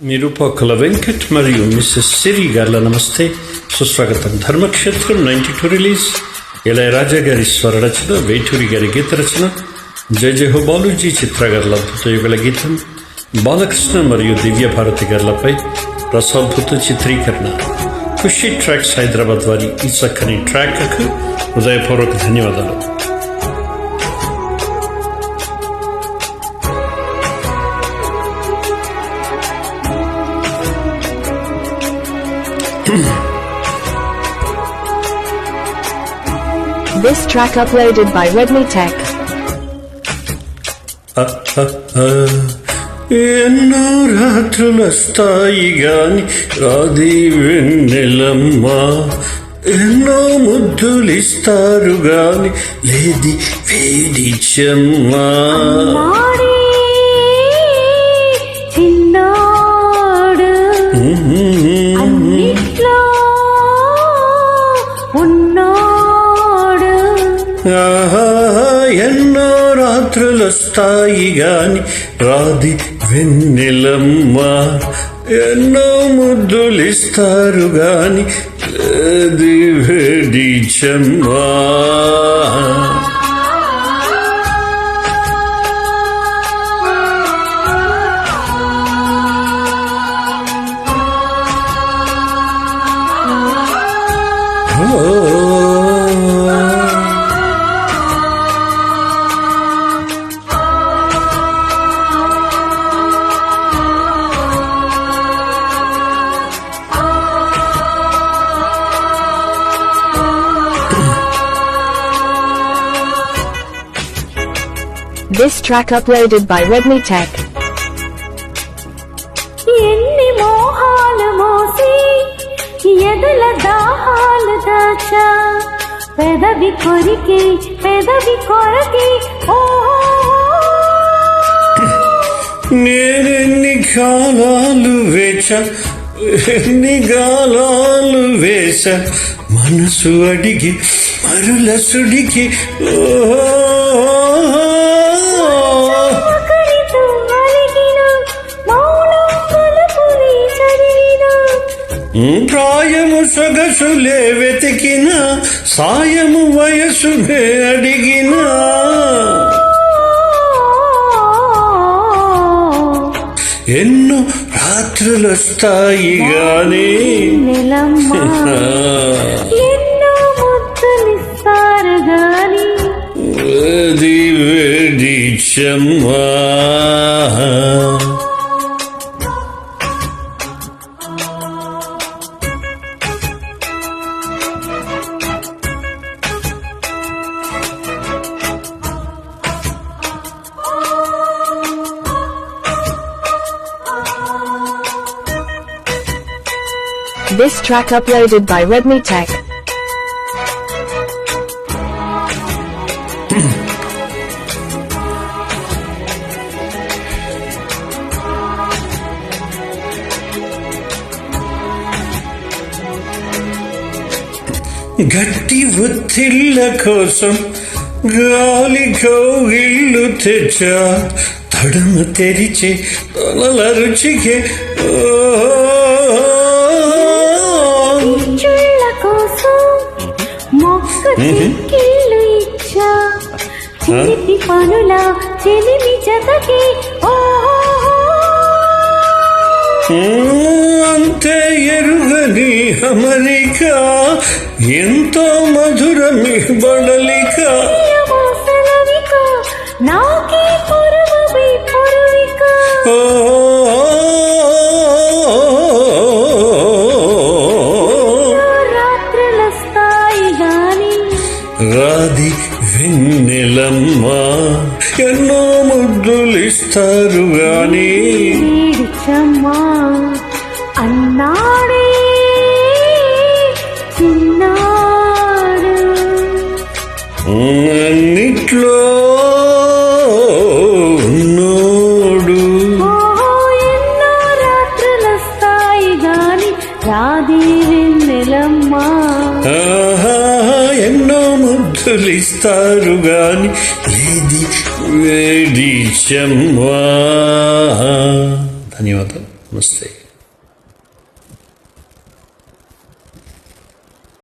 నిరూపకుల వెంకట్ మరియు మిస్సెస్ సిరి గార్ల నమస్తే, సుస్వాగతం. ధర్మక్షేత్రం 92 రిలీజ్. ఇళయరాజా గారి స్వరరచన, వేటూరి గారి గీత రచన, జయజయహో బాలూజీ చిత్ర గారుల అద్భుత యుగల గీతం, బాలకృష్ణ మరియు దివ్య భారతి గారులపై రసాద్భుత చిత్రీకరణ. ఖుషి ట్రాక్స్ హైదరాబాద్ వారి ఈ చక్కని ట్రాక్కు హృదయపూర్వక ధన్యవాదాలు. This track uploaded by Redmi Tech. ఎన్నో రాత్రులొస్తాయి గాని రాది వెన్నెలమ్మా, ఎన్నో ముద్దులిస్తారు గాని లేది వేడి చెమ్మా. ఎన్నో రాత్రులొస్తాయి గాని రాది వెన్నెలమ్మా, ఎన్నో ముద్దులిస్తారు గాని లేది వేడి చెమ్మా. This track uploaded by Redmi Tech. ఎన్ని మోహాలు మోసి ఎదల దాహాలు దాచా, పెదవి కొరికి ఓ నేనెన్ని కాలాలు వేచా, ఎన్ని గాలాలు వేశా, మనసు అడిగి మరుల సుడికి ప్రాయము సొగసులే వెతికిన, సాయము వయసులే అడిగిన, ఎన్నో రాత్రులొస్తాయి గాని ఎన్నో ముద్దులిస్తారు గాని వేడి వేడి చెమ్మా. This track uploaded by Redmi Tech. గట్టి ఒత్తిళ్ళ కోసం గాలి కౌగిళ్ళు తెచ్చా, తడమ తెరిచే తనల రుచికే మొక్కలు ఇచ్చా, చేతి పనుల చెలిమి జతకి అంతే ఎరుగని అమరిక, ఎంతో మధురమి బడలిక. నాకే పొరువిక రాత్రులొస్తాయి గాని రాది వెన్నెలమ్మా, ఎన్నో ముద్దులిస్తారు గాని చెమ్మా అన్నాడే చిన్నాడు. అన్నిట్లో ఉన్నోడు. ఎన్నో రాత్రులొస్తాయి గాని రాది వెన్నెలమ్మా, ఎన్నో ముద్దులిస్తారు గాని లేది వేడి చెమ్మా. ధన్యవాదాలు. నమస్తే.